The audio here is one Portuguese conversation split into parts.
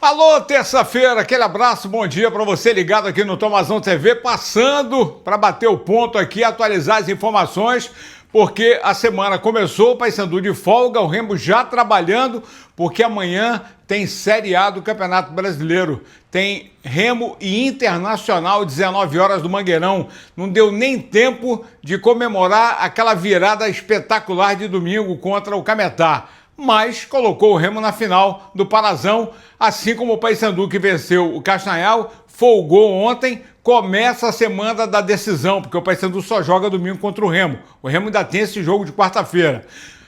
Alô, terça-feira, aquele abraço, bom dia para você ligado aqui no Tomazão TV, passando para bater o ponto aqui, atualizar as informações, porque a semana começou, o Paysandu de folga, o Remo já trabalhando, porque amanhã tem Série A do Campeonato Brasileiro. Tem Remo e Internacional, 19 horas do Mangueirão. Não deu nem tempo de comemorar aquela virada espetacular de domingo contra o Cametá, mas colocou o Remo na final do Parazão, assim como o Paysandu, que venceu o Castanhal, folgou ontem, começa a semana da decisão, porque o Paysandu só joga domingo contra o Remo. O Remo ainda tem esse jogo de quarta-feira.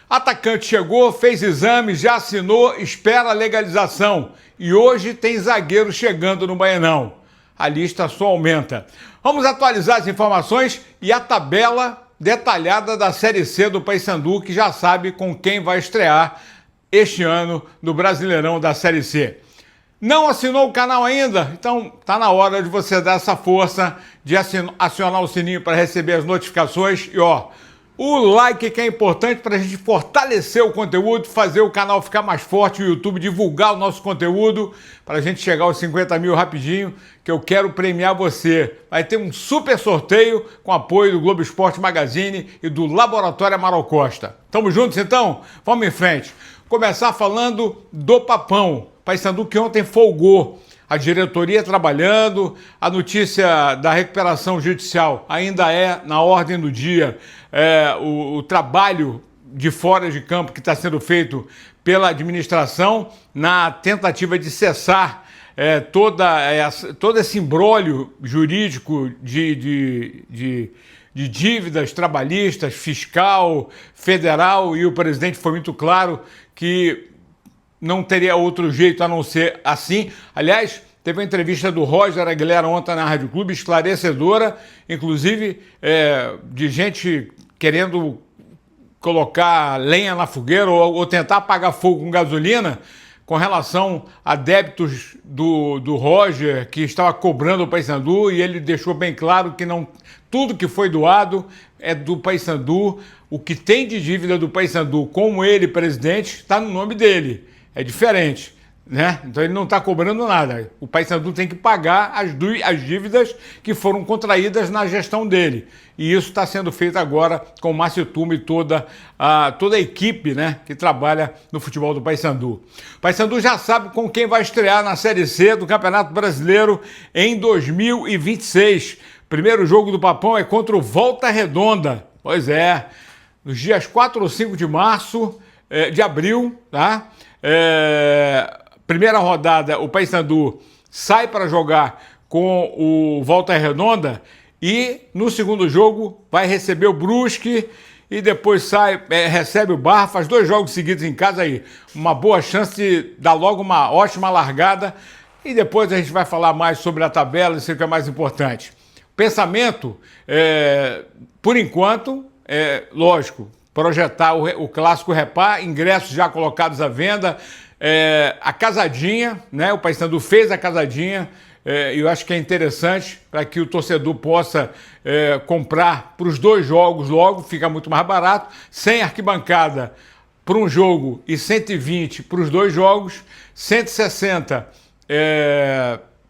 Atacante chegou, fez exame, já assinou, espera a legalização. E hoje tem zagueiro chegando no Baianão. A lista só aumenta. Vamos atualizar as informações e a tabela detalhada da Série C do Paysandu, que já sabe com quem vai estrear este ano no Brasileirão da Série C. Não assinou o canal ainda? Então tá na hora de você dar essa força, de acionar o sininho para receber as notificações e o like, que é importante para a gente fortalecer o conteúdo, fazer o canal ficar mais forte, o YouTube divulgar o nosso conteúdo, para a gente chegar aos 50 mil rapidinho, que eu quero premiar você. Vai ter um super sorteio com apoio do Globo Esporte Magazine e do Laboratório Amaral Costa. Tamo juntos então? Vamos em frente. Começar falando do Papão. Paysandu que ontem folgou. A diretoria trabalhando, a notícia da recuperação judicial ainda é na ordem do dia. O trabalho de fora de campo que está sendo feito pela administração na tentativa de cessar todo esse imbróglio jurídico de dívidas trabalhistas, fiscal, federal, e o presidente foi muito claro que não teria outro jeito a não ser assim. Aliás, teve uma entrevista do Roger Aguilera ontem na Rádio Clube, esclarecedora, inclusive de gente querendo colocar lenha na fogueira ou tentar apagar fogo com gasolina com relação a débitos do Roger, que estava cobrando o Paysandu, e ele deixou bem claro que não tudo que foi doado é do Paysandu. O que tem de dívida do Paysandu, como ele, presidente, está no nome dele. É diferente, né? Então ele não está cobrando nada. O Paysandu tem que pagar as dívidas que foram contraídas na gestão dele. E isso está sendo feito agora com o Márcio Tuma e toda a equipe, né, que trabalha no futebol do Paysandu. O Paysandu já sabe com quem vai estrear na Série C do Campeonato Brasileiro em 2026. Primeiro jogo do Papão é contra o Volta Redonda. Pois é, nos dias 4 ou 5 de abril, tá? Primeira rodada, o Paysandu sai para jogar com o Volta Redonda e no segundo jogo vai receber o Brusque e depois recebe o Barra, faz 2 jogos seguidos em casa aí. Uma boa chance de dar logo uma ótima largada e depois a gente vai falar mais sobre a tabela, isso que é mais importante. Pensamento, por enquanto, lógico, projetar o Clássico Repá, ingressos já colocados à venda, a casadinha, né? O Paysandu fez a casadinha, e eu acho que é interessante para que o torcedor possa comprar para os 2 jogos logo, fica muito mais barato, 100 arquibancada para um jogo e 120 para os 2 jogos, 160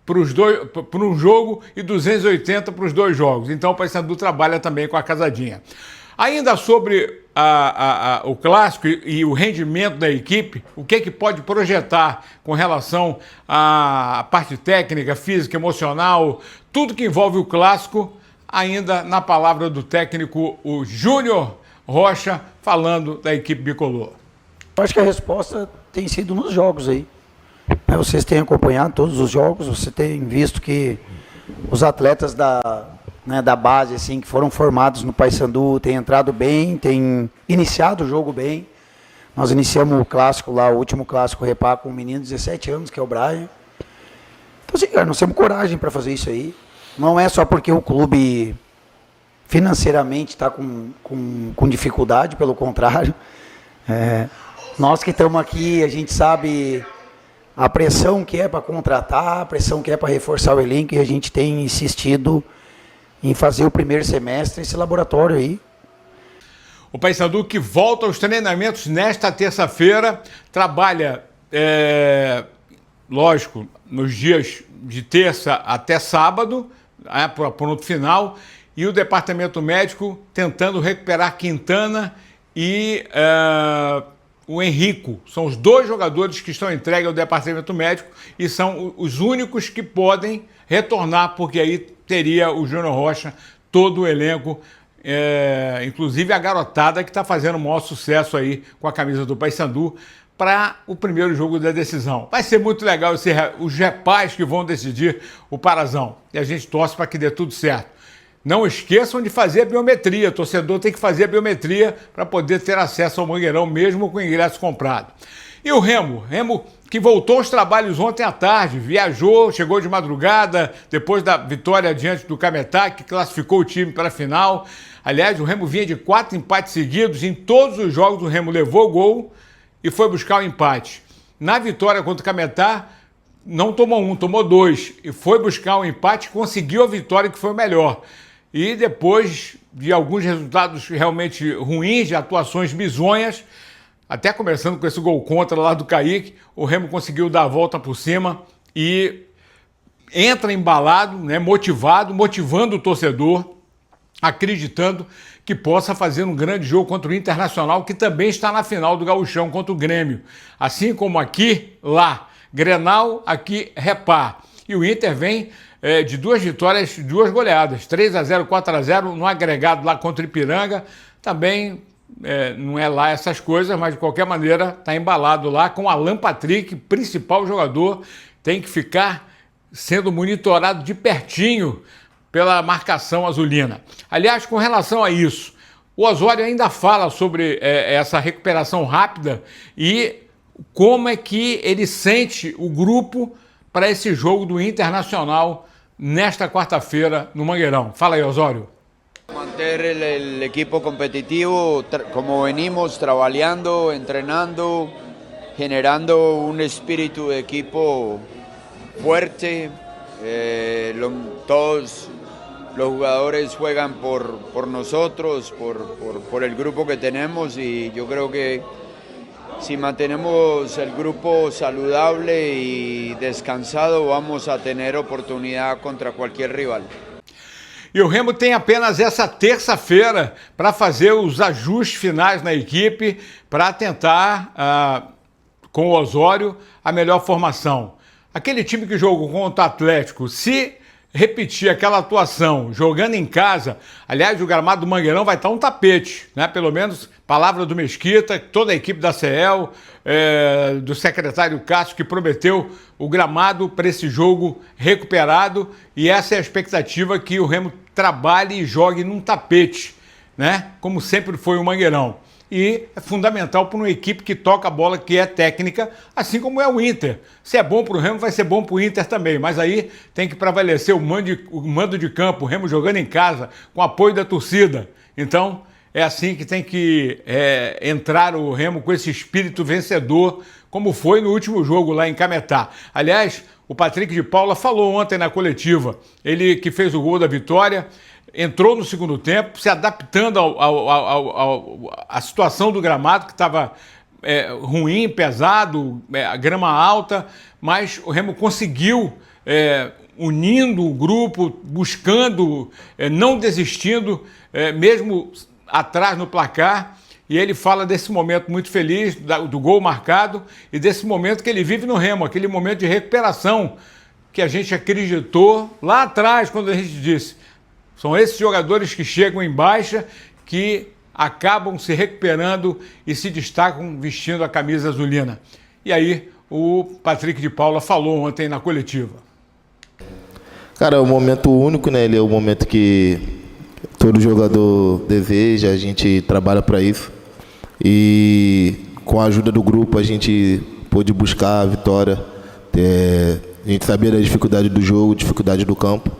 para um jogo e 280 para os 2 jogos. Então o Paysandu trabalha também com a casadinha. Ainda sobre o clássico e o rendimento da equipe, o que pode projetar com relação à parte técnica, física, emocional, tudo que envolve o clássico, ainda na palavra do técnico, o Júnior Rocha, falando da equipe bicolor. Eu acho que a resposta tem sido nos jogos aí. Vocês têm acompanhado todos os jogos, você tem visto que os atletas da base, assim, que foram formados no Paysandu, tem entrado bem, tem iniciado o jogo bem. Nós iniciamos o clássico lá, o último clássico Repá, com um menino de 17 anos, que é o Brian. Então, assim, cara, nós temos coragem para fazer isso aí. Não é só porque o clube financeiramente está com dificuldade, pelo contrário. Nós que estamos aqui, a gente sabe a pressão que é para contratar, a pressão que é para reforçar o elenco, e a gente tem insistido em fazer o primeiro semestre esse laboratório aí. O Paysandu que volta aos treinamentos nesta terça-feira, trabalha lógico, nos dias de terça até sábado, para o ponto final, e o departamento médico tentando recuperar Quintana e o Henrico. São os 2 jogadores que estão entregues ao departamento médico e são os únicos que podem retornar, porque aí teria o Júnior Rocha, todo o elenco, inclusive a garotada que está fazendo o maior sucesso aí com a camisa do Paysandu para o primeiro jogo da decisão. Vai ser muito legal os repais que vão decidir o Parazão. E a gente torce para que dê tudo certo. Não esqueçam de fazer a biometria. O torcedor tem que fazer a biometria para poder ter acesso ao Mangueirão, mesmo com o ingresso comprado. E o Remo que voltou aos trabalhos ontem à tarde, viajou, chegou de madrugada, depois da vitória diante do Cametá, que classificou o time para a final. Aliás, o Remo vinha de 4 empates seguidos. Em todos os jogos o Remo levou o gol e foi buscar o empate. Na vitória contra o Cametá, não tomou 1, tomou 2. E foi buscar o empate e conseguiu a vitória, que foi o melhor. E depois de alguns resultados realmente ruins, de atuações bizonhas, até começando com esse gol contra lá do Kaique, o Remo conseguiu dar a volta por cima e entra embalado, né, motivando o torcedor, acreditando que possa fazer um grande jogo contra o Internacional, que também está na final do Gauchão contra o Grêmio. Assim como aqui, lá, Grenal, aqui, Repá. E o Inter vem de 2 vitórias, 2 goleadas, 3-0, 4-0, no agregado lá contra o Ipiranga. Também não é lá essas coisas, mas de qualquer maneira está embalado lá com Alan Patrick, principal jogador, tem que ficar sendo monitorado de pertinho pela marcação azulina. Aliás, com relação a isso, o Osório ainda fala sobre essa recuperação rápida e como é que ele sente o grupo para esse jogo do Internacional nesta quarta-feira no Mangueirão. Fala aí, Osório. Manter el equipo competitivo como venimos trabajando, entrenando, generando un espíritu de equipo fuerte. Todos los jugadores juegan por nosotros, por el grupo que tenemos, y yo creo que si mantenemos el grupo saludable y descansado, vamos a tener oportunidad contra cualquier rival. E o Remo tem apenas essa terça-feira para fazer os ajustes finais na equipe, para tentar, com o Osório, a melhor formação. Aquele time que jogou contra o Atlético, se repetir aquela atuação jogando em casa, aliás, o gramado do Mangueirão vai estar um tapete, né? Pelo menos, palavra do Mesquita, toda a equipe da CEL, do secretário Cássio, que prometeu o gramado para esse jogo recuperado, e essa é a expectativa, que o Remo trabalhe e jogue num tapete, né? Como sempre foi o Mangueirão. E é fundamental para uma equipe que toca a bola, que é técnica, assim como é o Inter. Se é bom para o Remo, vai ser bom para o Inter também, mas aí tem que prevalecer o mando de campo, o Remo jogando em casa, com apoio da torcida. Então, é assim que tem que entrar o Remo, com esse espírito vencedor, como foi no último jogo lá em Cametá. Aliás, o Patrick de Paula falou ontem na coletiva, ele que fez o gol da vitória, entrou no segundo tempo, se adaptando à situação do gramado, que estava ruim, pesado, a grama alta, mas o Remo conseguiu, unindo o grupo, buscando, não desistindo, mesmo atrás no placar. E ele fala desse momento muito feliz, do gol marcado, e desse momento que ele vive no Remo, aquele momento de recuperação que a gente acreditou lá atrás, quando a gente disse: são esses jogadores que chegam em baixa, que acabam se recuperando e se destacam vestindo a camisa azulina. E aí o Patrick de Paula falou ontem na coletiva. Cara, é um momento único, né? Ele é o momento que todo jogador deseja, a gente trabalha para isso. E com a ajuda do grupo a gente pôde buscar a vitória. A gente sabia da dificuldade do jogo, dificuldade do campo.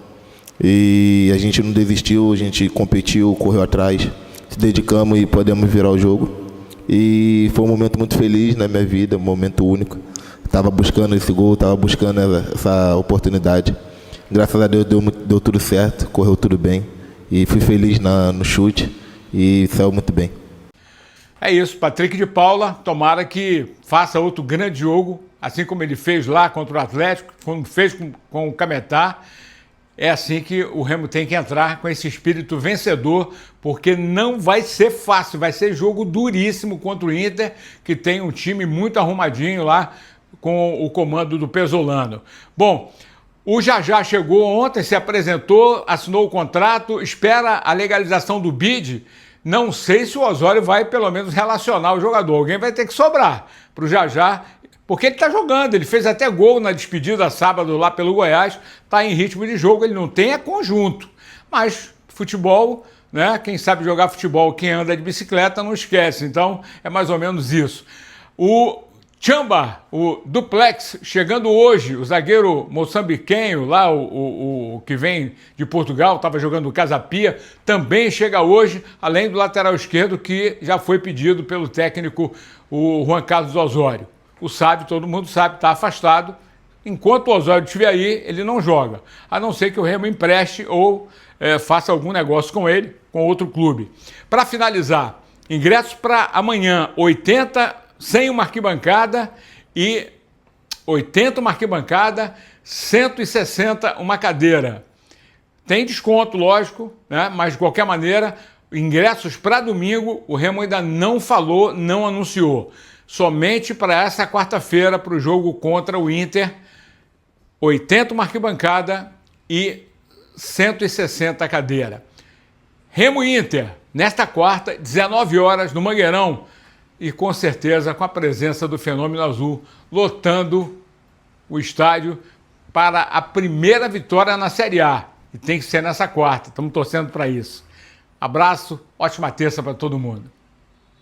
E a gente não desistiu, a gente competiu, correu atrás, se dedicamos e podemos virar o jogo. E foi um momento muito feliz na minha vida, um momento único. Estava buscando esse gol, estava buscando essa oportunidade. Graças a Deus deu tudo certo, correu tudo bem. E fui feliz no chute e saiu muito bem. É isso, Patrick de Paula, tomara que faça outro grande jogo, assim como ele fez lá contra o Atlético, como fez com o Cametá. É assim que o Remo tem que entrar, com esse espírito vencedor, porque não vai ser fácil, vai ser jogo duríssimo contra o Inter, que tem um time muito arrumadinho lá com o comando do Pesolano. Bom, o Jajá chegou ontem, se apresentou, assinou o contrato, espera a legalização do bid. Não sei se o Osório vai pelo menos relacionar o jogador, alguém vai ter que sobrar para o Jajá, porque ele está jogando, ele fez até gol na despedida sábado lá pelo Goiás, está em ritmo de jogo, ele não tem conjunto. Mas futebol, né? Quem sabe jogar futebol, quem anda de bicicleta não esquece, então é mais ou menos isso. O Chamba, o Duplex, chegando hoje, o zagueiro moçambiquenho lá, o que vem de Portugal, estava jogando no Casa Pia, também chega hoje, além do lateral esquerdo que já foi pedido pelo técnico, o Juan Carlos Osório. O Sábio, todo mundo sabe, está afastado. Enquanto o Osório estiver aí, ele não joga. A não ser que o Remo empreste ou faça algum negócio com ele, com outro clube. Para finalizar, ingressos para amanhã, 80 sem uma arquibancada e 80 uma arquibancada, 160 uma cadeira. Tem desconto, lógico, né? Mas de qualquer maneira, ingressos para domingo, o Remo ainda não falou, não anunciou. Somente para essa quarta-feira, para o jogo contra o Inter, 80 uma arquibancada e 160 cadeira. Remo Inter, nesta quarta, 19 horas, no Mangueirão, e com certeza com a presença do Fenômeno Azul, lotando o estádio para a primeira vitória na Série A. E tem que ser nessa quarta, estamos torcendo para isso. Abraço, ótima terça para todo mundo.